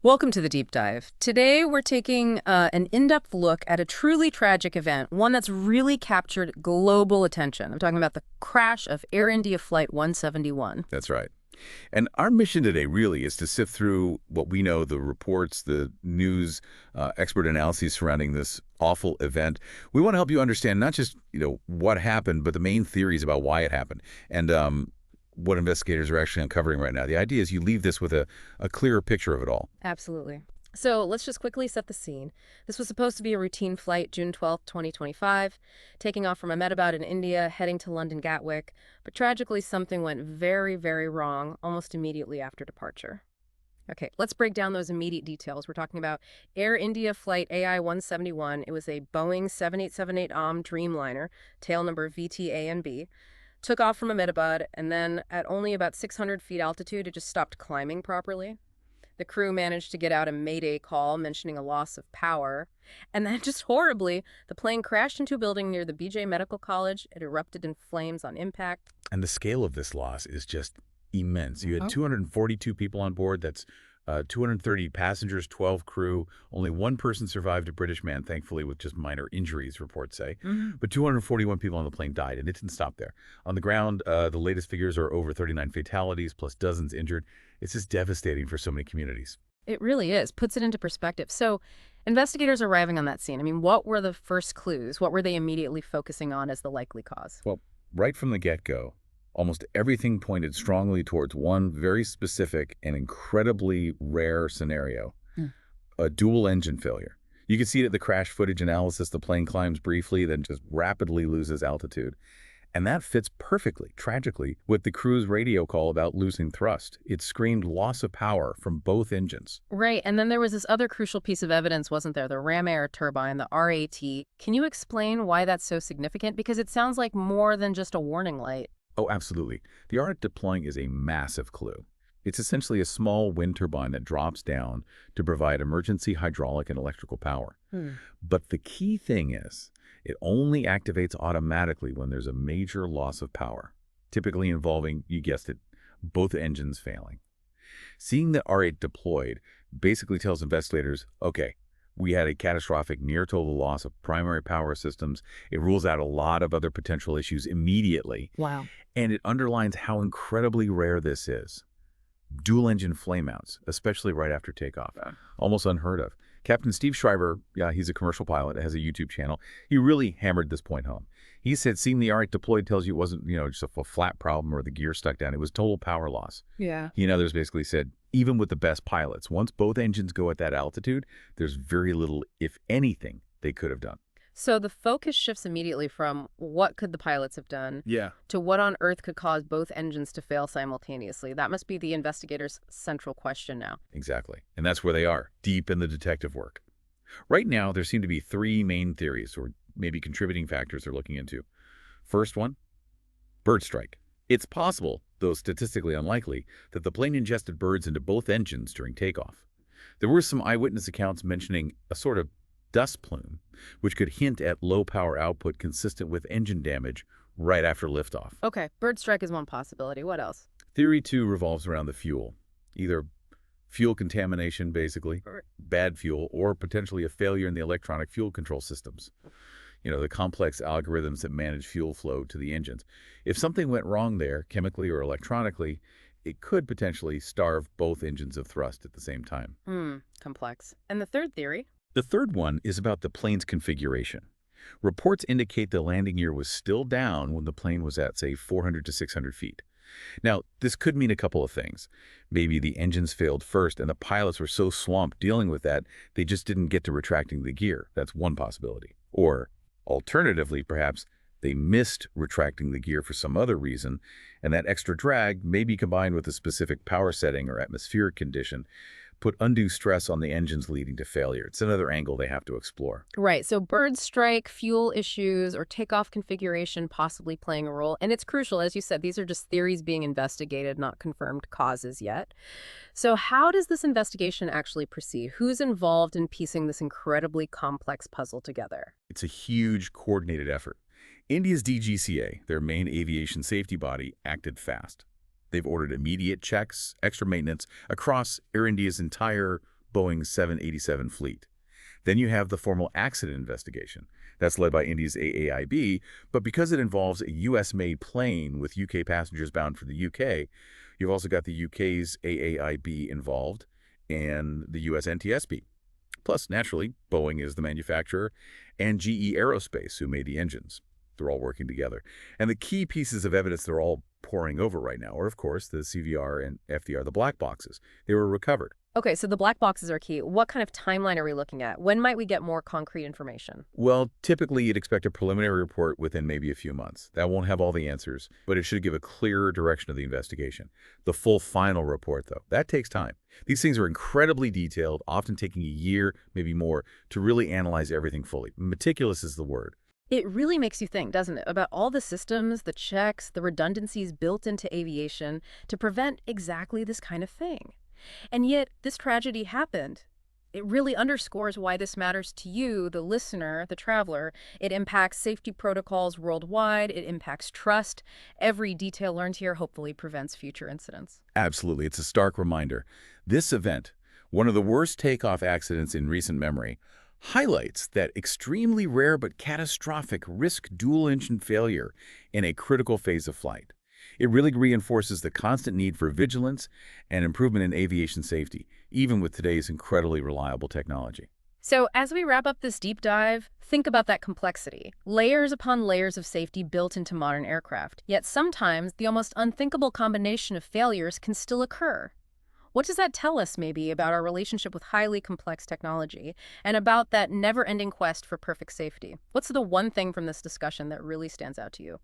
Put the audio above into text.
Welcome to the deep dive. Today we're taking an in-depth look at a truly tragic event, one that's really captured global attention. I'm talking about the crash of Air India Flight 171. That's right. And our mission today really is to sift through what we know, the reports, the news, expert analyses surrounding this awful event. We want to help you understand not just, what happened, but the main theories about why it happened and what investigators are actually uncovering right now. The idea is you leave this with a clearer picture of it all. Absolutely. So let's just quickly set the scene. This was supposed to be a routine flight, June 12th, 2025, taking off from Ahmedabad in India, heading to London Gatwick. But tragically, something went very, very wrong almost immediately after departure. Okay, let's break down those immediate details. We're talking about Air India Flight AI171. It was a Boeing 7878 Dreamliner, tail number VTA and B. Took off from Ahmedabad, and then at only about 600 feet altitude, it just stopped climbing properly. The crew managed to get out a mayday call mentioning a loss of power. And then just horribly, the plane crashed into a building near the BJ Medical College. It erupted in flames on impact. And the scale of this loss is just immense. You had 242 people on board. That's 230 passengers, 12 crew. Only one person survived, a British man, thankfully, with just minor injuries, reports say. But 241 people on the plane died, and it didn't stop there. On the ground, the latest figures are over 39 fatalities, plus dozens injured. It's just devastating for so many communities. It really is. Puts it into perspective. So investigators arriving on that scene, what were the first clues? What were they immediately focusing on as the likely cause? Well, right from the get-go, almost everything pointed strongly towards one very specific and incredibly rare scenario, a dual engine failure. You can see it at the crash footage analysis. The plane climbs briefly, then just rapidly loses altitude. And that fits perfectly, tragically, with the crew's radio call about losing thrust. It screamed loss of power from both engines. Right, and then there was this other crucial piece of evidence, wasn't there? The ram air turbine, the RAT. Can you explain why that's so significant? Because it sounds like more than just a warning light. Oh, absolutely. The RAT deploying is a massive clue. It's essentially a small wind turbine that drops down to provide emergency hydraulic and electrical power. But the key thing is, it only activates automatically when there's a major loss of power, typically involving, you guessed it, both engines failing. Seeing the R8 deployed basically tells investigators, okay, we had a catastrophic near-total loss of primary power systems. It rules out a lot of other potential issues immediately. Wow. And it underlines how incredibly rare this is. Dual-engine flameouts, especially right after takeoff. Almost unheard of. Captain Steve Schreiber, he's a commercial pilot, has a YouTube channel. He really hammered this point home. He said seeing the R8 deployed tells you it wasn't, just a flat problem or the gear stuck down. It was total power loss. Yeah. He and others basically said, even with the best pilots, once both engines go at that altitude, there's very little, if anything, they could have done. So the focus shifts immediately from what could the pilots have done to what on earth could cause both engines to fail simultaneously. That must be the investigators' central question now. Exactly. And that's where they are, deep in the detective work. Right now, there seem to be three main theories, or maybe contributing factors they're looking into. First one, bird strike. It's possible, though statistically unlikely, that the plane ingested birds into both engines during takeoff. There were some eyewitness accounts mentioning a sort of dust plume, which could hint at low power output consistent with engine damage right after liftoff. Okay, bird strike is one possibility. What else? Theory 2 revolves around the fuel. Either fuel contamination, basically, bad fuel, or potentially a failure in the electronic fuel control systems. The complex algorithms that manage fuel flow to the engines. If something went wrong there, chemically or electronically, it could potentially starve both engines of thrust at the same time. Complex. And the third theory? The third one is about the plane's configuration. Reports indicate the landing gear was still down when the plane was at, say, 400 to 600 feet. Now, this could mean a couple of things. Maybe the engines failed first and the pilots were so swamped dealing with that, they just didn't get to retracting the gear. That's one possibility. Or, alternatively, perhaps, they missed retracting the gear for some other reason, and that extra drag, maybe combined with a specific power setting or atmospheric condition, put undue stress on the engines leading to failure. It's another angle they have to explore. Right, so bird strike, fuel issues, or takeoff configuration possibly playing a role. And it's crucial, as you said, these are just theories being investigated, not confirmed causes yet. So how does this investigation actually proceed? Who's involved in piecing this incredibly complex puzzle together? It's a huge coordinated effort. India's DGCA, their main aviation safety body, acted fast. They've ordered immediate checks, extra maintenance across Air India's entire Boeing's 787 fleet. Then you have the formal accident investigation. That's led by India's AAIB, but because it involves a U.S.-made plane with U.K. passengers bound for the U.K., you've also got the U.K.'s AAIB involved and the U.S. NTSB. Plus, naturally, Boeing is the manufacturer, and GE Aerospace, who made the engines. They're all working together. And the key pieces of evidence they're all poring over right now are, of course, the CVR and FDR, the black boxes. They were recovered. Okay, so the black boxes are key. What kind of timeline are we looking at? When might we get more concrete information? Well, typically you'd expect a preliminary report within maybe a few months. That won't have all the answers, but it should give a clearer direction of the investigation. The full final report, though, that takes time. These things are incredibly detailed, often taking a year, maybe more, to really analyze everything fully. Meticulous is the word. It really makes you think, doesn't it, about all the systems, the checks, the redundancies built into aviation to prevent exactly this kind of thing. And yet, this tragedy happened. It really underscores why this matters to you, the listener, the traveler. It impacts safety protocols worldwide. It impacts trust. Every detail learned here hopefully prevents future incidents. Absolutely. It's a stark reminder. This event, one of the worst takeoff accidents in recent memory, highlights that extremely rare but catastrophic risk dual-engine failure in a critical phase of flight. It really reinforces the constant need for vigilance and improvement in aviation safety, even with today's incredibly reliable technology. So as we wrap up this deep dive, think about that complexity. Layers upon layers of safety built into modern aircraft. Yet sometimes the almost unthinkable combination of failures can still occur. What does that tell us, maybe, about our relationship with highly complex technology and about that never-ending quest for perfect safety? What's the one thing from this discussion that really stands out to you?